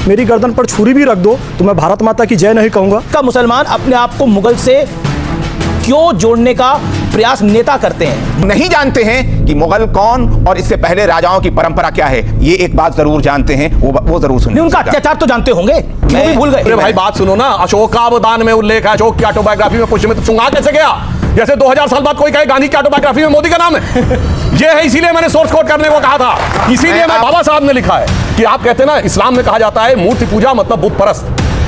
मेरी गर्दन पर छुरी भी रख दो तो मैं भारत माता की जय नहीं कहूंगा। का मुसलमान अपने आप को मुगल से क्यों जोड़ने का प्रयास नेता करते हैं? नहीं जानते हैं कि मुगल कौन और इससे पहले राजाओं की परंपरा क्या है। ये एक बात जरूर जानते हैं, वो जरूर सुनिए। उनका अत्याचार तो जानते होंगे, वो भी भूल गए। अरे भाई बात सुनो ना, अशोकावदान में उल्लेख है, अशोक की ऑटोबायोग्राफी में पुष्यमित्र चुंगा कैसे गया? जैसे 2000 साल बाद कोई कहे गांधी की ऑटोबायोग्राफी में मोदी का नाम है। ये है, इसीलिए मैंने सोर्स कोड करने को कहा था। इसीलिए मैं बाबा साहब ने लिखा है कि आप कहते हैं ना, इस्लाम में कहा जाता है मूर्ति पूजा मतलब बुत परस्त,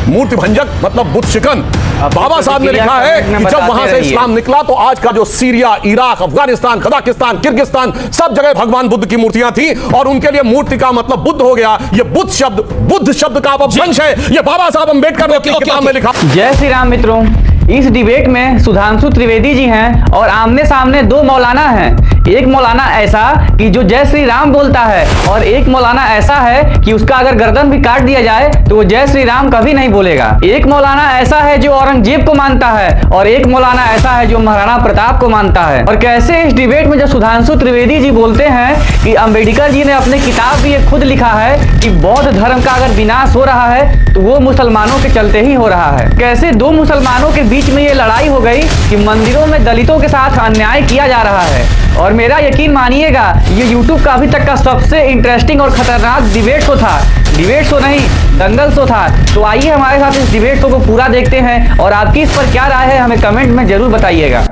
मूर्ति भंजक मतलब बुत शिकन। बाबा साहब ने लिखा है कि जब वहां से इस्लाम निकला तो आज का जो Syria, Iraq, Afghanistan, Kazakhstan, Kyrgyzstan, सब जगह भगवान बुद्ध की मूर्तियां थी और उनके लिए मूर्ति का मतलब बुद्ध हो गया। ये बुद्ध शब्द का अपभ्रंश है। ये बाबा साहब अंबेडकर ने अपनी किताब में लिखा। जय श्री राम मित्रों, इस डिबेट में सुधांशु त्रिवेदी जी हैं और आमने सामने दो मौलाना हैं। एक मौलाना ऐसा कि जो जय श्री राम बोलता है और एक मौलाना ऐसा है कि उसका अगर गर्दन भी काट दिया जाए तो वो जय श्री राम कभी नहीं बोलेगा। एक मौलाना ऐसा है जो औरंगजेब को मानता है और एक मौलाना ऐसा है जो महाराणा प्रताप को मानता है। और कैसे इस डिबेट में जब सुधांशु त्रिवेदी जी बोलते हैं कि अंबेडकर जी ने अपने किताब भी खुद लिखा है कि बौद्ध धर्म का अगर विनाश हो रहा है तो वो मुसलमानों के चलते ही हो रहा है। कैसे दो मुसलमानों के बीच में ये लड़ाई हो गई कि मंदिरों में दलितों के साथ अन्याय किया जा रहा है। और मेरा यकीन मानिएगा, ये YouTube का अभी तक का सबसे इंटरेस्टिंग और खतरनाक डिबेट शो था। डिबेट शो नहीं, दंगल शो था। तो आइए हमारे साथ इस डिबेट शो को पूरा देखते हैं और आपकी इस पर क्या राय है हमें कमेंट में जरूर बताइएगा।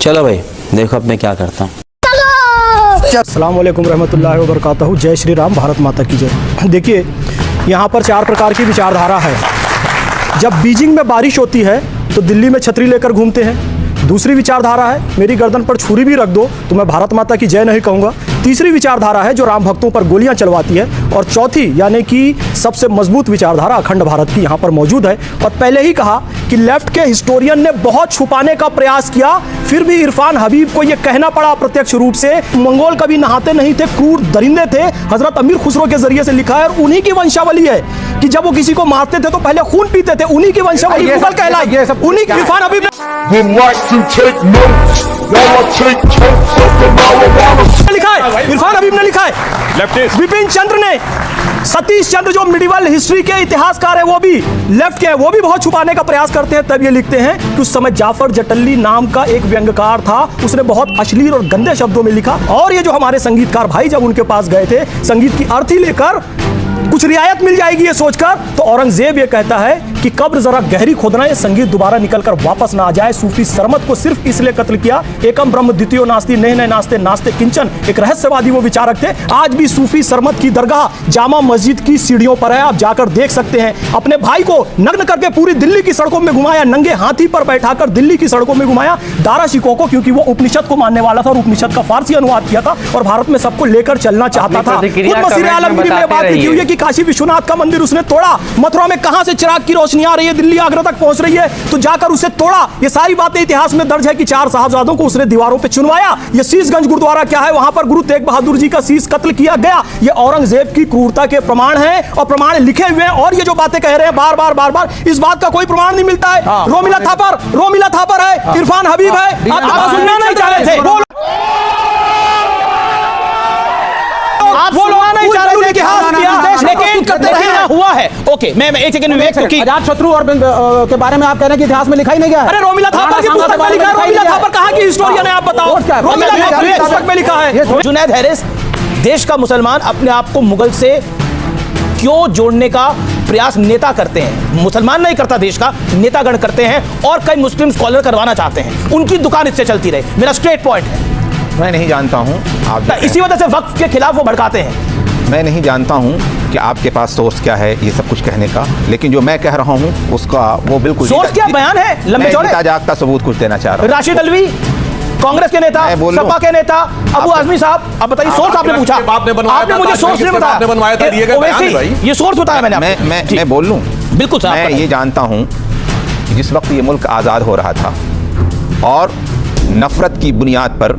चलो भाई देखो अब मैं क्या करता हूँ। अस्सलाम वालेकुम रहमतुल्लाहि व बरकातहू। जय श्री राम, भारत माता की जय। देखिए, यहाँ पर 4 प्रकार की विचारधारा है। जब बीजिंग में बारिश होती है तो दिल्ली में छतरी लेकर घूमते हैं। दूसरी विचारधारा है, मेरी गर्दन पर छुरी भी रख दो तो मैं भारत माता की जय नहीं कहूँगा। तीसरी विचारधारा है जो राम भक्तों पर गोलियां चलवाती है। और चौथी यानी कि सबसे मजबूत विचारधारा अखंड भारत की यहाँ पर मौजूद है। और पहले ही कहा कि लेफ्ट के हिस्टोरियन ने बहुत छुपाने का प्रयास किया, फिर भी इरफान हबीब को यह कहना पड़ा प्रत्यक्ष रूप से, मंगोल कभी नहाते नहीं थे, क्रूर दरिंदे थे। हजरत अमीर खुसरो के जरिए से लिखा है और उन्हीं की वंशावली है कि जब वो किसी को मारते थे तो पहले खून पीते थे। उन्हीं की वंशावली मुगल कहलाई, उन्हीं की इरफान हबीब ने लिखा है, इरफान हबीब ने लिखा है। विपिन चंद्र ने, सतीश चंद्र जो मिडिवल हिस्ट्री के इतिहासकार है वो भी लेफ्ट के हैं, वो भी बहुत छुपाने का प्रयास करते हैं। तब ये लिखते हैं कि उस समय जाफर जटल्ली नाम का एक व्यंग्यकार था, उसने बहुत अश्लील और गंदे शब्दों में लिखा। और ये जो हमारे संगीतकार भाई जब उनके पास गए थे संगीत की अर्थी लेकर, कुछ रियायत मिल जाएगी ये सोचकर, तो औरंगजेब ये कहता है कि कब्र जरा गहरी खोदना, ये संगीत दोबारा निकलकर वापस ना आ जाए। सूफी सरमत को सिर्फ इसलिए कत्ल किया, एकम ब्रह्म द्वितीयो नास्ति, नए नए नास्ते नास्ते किंचन, एक रहस्यवादी वो विचारक थे। आज भी सूफी सरमत की दरगाह जामा मस्जिद की सीढ़ियों पर है, आप जाकर देख सकते हैं। अपने भाई को नग्न करके पूरी दिल्ली की सड़कों में घुमाया, नंगे हाथी पर बैठाकर दिल्ली की सड़कों में घुमाया दारा शिकोह को, क्योंकि वो उपनिषद को मानने वाला था और उपनिषद का फारसी अनुवाद किया था और भारत में सबको लेकर चलना चाहता था। खुद मसीह आलमगीर ने बात की हुई है कि काशी विश्वनाथ का मंदिर उसने तोड़ा, मथुरा में कहां से चिराग की रोशनी आ रही है, दिल्ली आगरा तक पहुंच रही है तो जाकर उसे तोड़ा। ये सारी बातें इतिहास में दर्ज है कि 4 साहबजादों को उसने दीवारों पे चुनवाया। ये शीशगंज गुरुद्वारा क्या है, वहां पर गुरु तेग बहादुर जी का शीश कत्ल किया गया। ये औरंगजेब की क्रूरता के प्रमाण हैं और प्रमाण लिखे हुए हैं। और ये जो बातें कह रहे हैं बार बार, इस बात का कोई प्रमाण नहीं मिलता है। रोमिला थापर है, इरफान हबीब है, आप सुनना नहीं चाह रहे थे, आप बोलना नहीं चाह रहे थे कि लेकिन करते हुआ है। ओके, मैं एक सेकंड में अजात शत्रु और के बारे में आप कह रहे हैं कि इतिहास में लिखा ही नहीं गया है। अरे रोमिला थापर की पुस्तक में लिखा है, रोमिला थापर कहाँ की हिस्टोरियन है आप बताओ? रोमिला थापर की पुस्तक में लिखा है। जुनैद हैरिस, देश का मुसलमान अपने आप को मुगल से क्यों जोड़ने का प्रयास नेता करते हैं? मुसलमान नहीं करता, देश का नेतागण करते हैं और कई मुस्लिम स्कॉलर करवाना चाहते हैं। उनकी दुकान इससे चलती रहे, मेरा स्ट्रेट पॉइंट है। मैं नहीं जानता हूं, आप इसी वजह से वक्फ के खिलाफ वो भड़काते हैं। मैं नहीं जानता हूं कि आपके पास सोर्स क्या है ये सब कुछ कहने का, लेकिन जो मैं कह रहा हूं उसका वो बिल्कुल सोर्स क्या बयान है, लंबे चौड़े जागता सबूत कुछ देना चाह रहा हूं। राशिद अल्वी, कांग्रेस के नेता, सपा के नेता अबू आजमी साहब, आप बताइए सोर्स। आपने पूछा, आपने मुझे सोर्स नहीं बताया, ये सोर्स बताया मैंने। मैं बोल लूं? बिल्कुल साहब। मैं ये जानता हूं कि जिस वक्त ये मुल्क आज़ाद हो रहा था और नफरत की बुनियाद पर,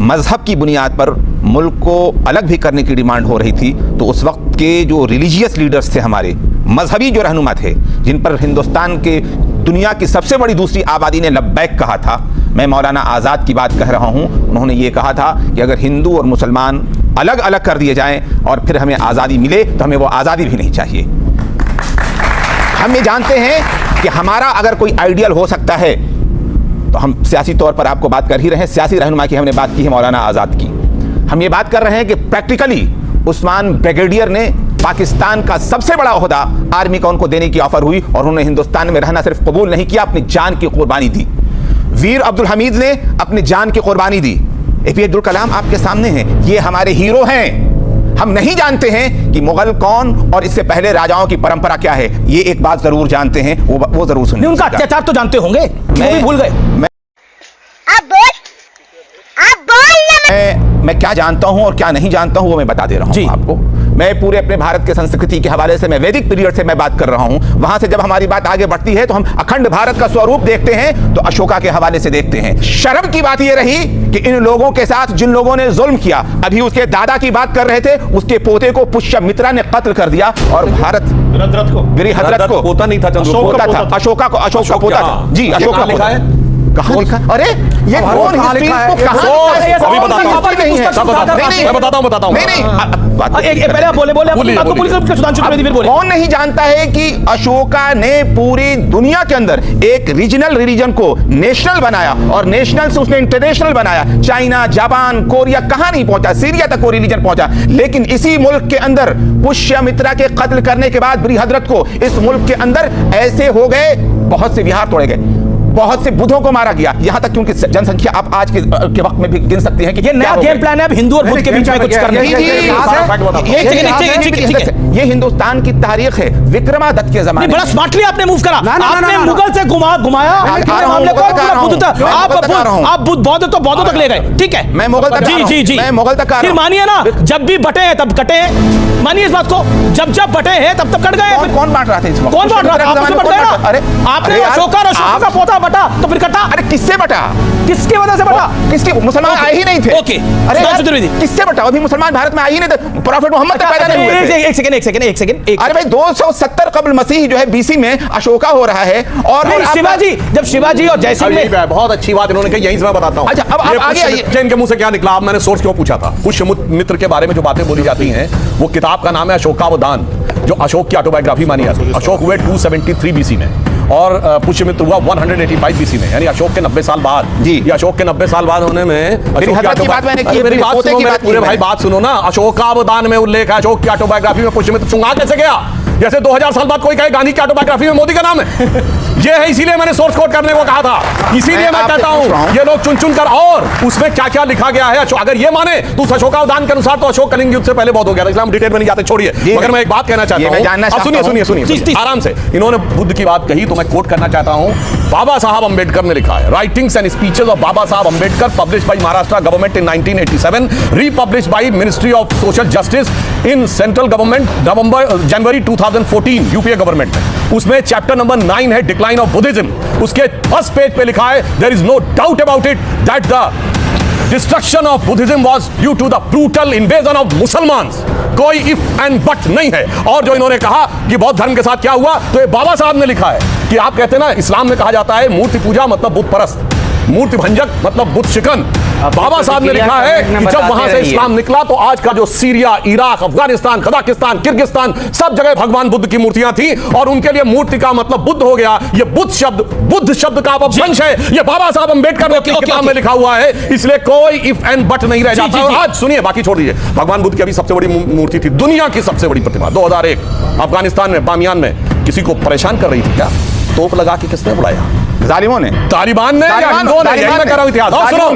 मजहब की बुनियाद पर मुल्क को अलग भी करने की डिमांड हो रही थी, तो उस वक्त के जो रिलीजियस लीडर्स थे, हमारे मजहबी जो रहनुमा थे, जिन पर हिंदुस्तान के दुनिया की सबसे बड़ी दूसरी आबादी ने लब्बैक कहा था, मैं मौलाना आज़ाद की बात कह रहा हूँ। उन्होंने ये कहा था कि अगर हिंदू और मुसलमान अलग अलग कर दिए जाएं और फिर हमें आज़ादी मिले तो हमें वो आज़ादी भी नहीं चाहिए। हम ये जानते हैं कि हमारा अगर कोई आइडियल हो सकता है तो हम सियासी तौर पर आपको बात कर ही रहे हैं। सियासी रहनुमा की हमने बात की है मौलाना आज़ाद की। हम ये बात कर रहे हैं कि प्रैक्टिकली उस्मान ब्रिगेडियर ने पाकिस्तान का सबसे बड़ा ओहदा आर्मी का उनको देने की ऑफर हुई और उन्होंने हिंदुस्तान में रहना सिर्फ कबूल नहीं किया, अपनी जान की कुर्बानी दी। वीर अब्दुल हमीद ने अपनी जान की कुर्बानी दी। एपीजे अब्दुल कलाम आपके सामने हैं, ये हमारे हीरो हैं। हम नहीं जानते हैं कि मुगल कौन और इससे पहले राजाओं की परंपरा क्या है। ये एक बात जरूर जानते हैं, वो जरूर सुनिए। उनका अत्याचार तो जानते होंगे, वो भी भूल गए। मैं क्या जानता हूं और क्या नहीं जानता हूं वो मैं बता दे रहा हूं आपको। मैं पूरे अपने भारत के संस्कृति के हवाले से, मैं वैदिक पीरियड से मैं बात कर रहा हूं। वहां से जब हमारी बात आगे बढ़ती है तो हम अखंड भारत का स्वरूप देखते हैं तो अशोका के हवाले से देखते हैं। शर्म की बात यह रही कि इन लोगों के साथ जिन लोगों ने जुल्म किया, अभी उसके दादा की बात कर रहे थे, उसके पोते को पुष्यमित्रा ने कत्ल कर दिया और भारत हजरत को पोता नहीं था, अशोका को, अशोक का पोता था जी। अशोक का लिखा है, कहां लिखा? अरे ये कौन हिस्ट्री को कहां अभी बताता हूं। पहले आप बोले सुधांशु त्रिवेदी फिर बोले। कौन नहीं जानता है कि अशोका ने पूरी दुनिया के अंदर एक रीजनल रिलीजन को नेशनल बनाया और नेशनल से उसने इंटरनेशनल बनाया। चाइना, जापान, कोरिया कहां नहीं पहुंचा, सीरिया तक वो रिलीजन पहुंचा। लेकिन इसी मुल्क के अंदर पुष्यमित्रा के कत्ल करने के बाद बृहद्रथ को इस मुल्क के अंदर ऐसे हो गए, बहुत से विहार तोड़े गए, बहुत से बुद्धों को मारा गया, यहां तक क्योंकि जनसंख्या आप आज के वक्त में भी गिन सकते हैं कि ये नया गेम प्लान है अब हिंदू और बुद्ध के बीच में कुछ करने ये हिंदुस्तान की तारीख है। विक्रमादित्य के जमाने बड़ा स्मार्टली आपने मूव करा, आपने मुगल से घुमाया मामले को, आप बौद्ध तो बौद्ध तक ले गए, ठीक है। मैं मुगल तक जी मैं मुगल तक फिर मानिए ना, जब भी बटे हैं तब कटे हैं, मानिए इस बात को, जब बटे हैं तब कट गए। कौन बांट रहा था इस वक्त? कौन बांट रहा था? आपस में बट गए ना। अरे आपने अशोका का पोता बटा तो फिर कटा। अरे किससे बटा? किसके वजह से बटा? किसके? मुसलमान आए ही नहीं थे। ओके, अरे किससे बटा? अभी मुसलमान भारत में आए ही नहीं थे, प्रॉफिट मोहम्मद तक पैदा नहीं हुए थे। एक सेकंड। अरे भाई 270 कबल मसीह जो है बीसी में अशोका हो रहा है। और शिवाजी, जब शिवाजी और जयसिंह ने, बहुत अच्छी बात इन्होंने कही, यहीं से मैं बताता हूं। अच्छा, अब आप आगे आइए। इनके मुंह से क्या निकला? अब मैंने सोर्स क्यों पूछा था? पुष्यमित्र के बारे में जो बातें बोली जाती हैं, वो किताब का नाम है अशोकावदान, जो अशोक की ऑटोबायोग्राफी मानी जाती है। अशोक हुए 273 बीसी में और पुष्यमित्र हुआ 185 बीसी में, यानी अशोक के 90 साल बाद जी। ये अशोक के 90 साल बाद होने में मेरी बात मैंने की, मेरी बात सुनो, मेरे पूरे भाई बात सुनो ना। अशोकावदान में उल्लेख है, अशोक की ऑटोबायोग्राफी में पुष्यमित्र चुंगा कैसे गया? जैसे 2000 साल बाद कोई कहे गांधी की ऑटोबायोग्राफी में मोदी का नाम है। ये है, इसीलिए मैंने सोर्स कोड करने को कहा था, इसीलिए मैं कहता हूं ये लोग चुन कर, और उसमें क्या क्या लिखा गया है। अगर ये माने तो अशोकावदान के अनुसार तो अशोक कलिंग युद्ध से पहले बहुत हो गया था। इसलिए हम डिटेल में नहीं जाते, छोड़िए। मगर मैं एक बात कहना चाहता हूं, सुनिए आराम से। इन्होंने बुद्ध की बात कही तो मैं कोट करना चाहता हूं। बाबा साहब अंबेडकर ने लिखा है, writings and speeches of Baba Saheb Ambedkar, published by Maharashtra government in 1987, republished by ministry of social justice in central government January 2014 UPA government में। उसमें चैप्टर नंबर 9 है डिक्लाइन ऑफ बुद्धिज्म। उसके फर्स्ट पेज पे लिखा है, there is no doubt about it that the destruction of Buddhism was due to the brutal invasion of Musalmans. कोई if and but नहीं है। और जो इन्होंने कहा कि बौद्ध धर्म के साथ क्या हुआ, तो ये बाबा साहब ने लिखा है कि आप कहते हैं ना, इस्लाम में कहा जाता है मूर्ति पूजा मतलब बुत परस्त, मूर्ति भंजक मतलब बुत शिकन। बाबा साहब ने लिखा है कि जब वहां से इस्लाम निकला तो आज का जो Syria, Iraq, Afghanistan, Kazakhstan, Kyrgyzstan, सब जगह भगवान बुद्ध की मूर्तियां थी और उनके लिए मूर्ति का मतलब बुद्ध हो गया। ये बुद्ध शब्द का अपभ्रंश है। ये बाबा साहब अंबेडकर ने किताब में लिखा हुआ है, इसलिए कोई इफ एंड बट नहीं रह जाता। आज सुनिए, बाकी छोड़ दीजिए। भगवान बुद्ध की अभी सबसे बड़ी मूर्ति थी, दुनिया की सबसे बड़ी प्रतिमा, 2001 अफगानिस्तान में बामियान में किसी को परेशान कर रही थी। क्या तोप लगा के किसने बुलाया? जालिमों ने, तालिबान ने, या हिंदुओं ने? यही मैं कह रहा हूं इतिहास। और सुनो,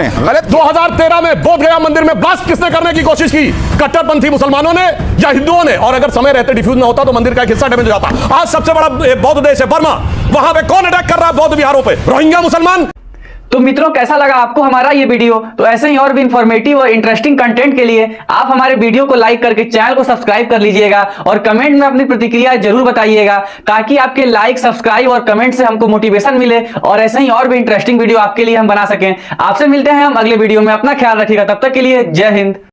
2013 में बोध गया मंदिर में ब्लास्ट किसने करने की कोशिश की? कट्टरपंथी मुसलमानों ने या हिंदुओं ने? और अगर समय रहते डिफ्यूज ना होता तो मंदिर का एक हिस्सा डैमेज हो जाता। आज सबसे बड़ा बौद्ध देश है बर्मा, वहां पे कौन अटैक कर रहा है बौद्ध विहारों पे? रोहिंग्या मुसलमान। तो मित्रों, कैसा लगा आपको हमारा ये वीडियो? तो ऐसे ही और भी इंफॉर्मेटिव और इंटरेस्टिंग कंटेंट के लिए आप हमारे वीडियो को लाइक करके चैनल को सब्सक्राइब कर लीजिएगा और कमेंट में अपनी प्रतिक्रिया जरूर बताइएगा, ताकि आपके लाइक, सब्सक्राइब और कमेंट से हमको मोटिवेशन मिले और ऐसे ही और भी इंटरेस्टिंग वीडियो आपके लिए हम बना सकें। आपसे मिलते हैं हम अगले वीडियो में। अपना ख्याल रखिएगा, तब तक के लिए जय हिंद।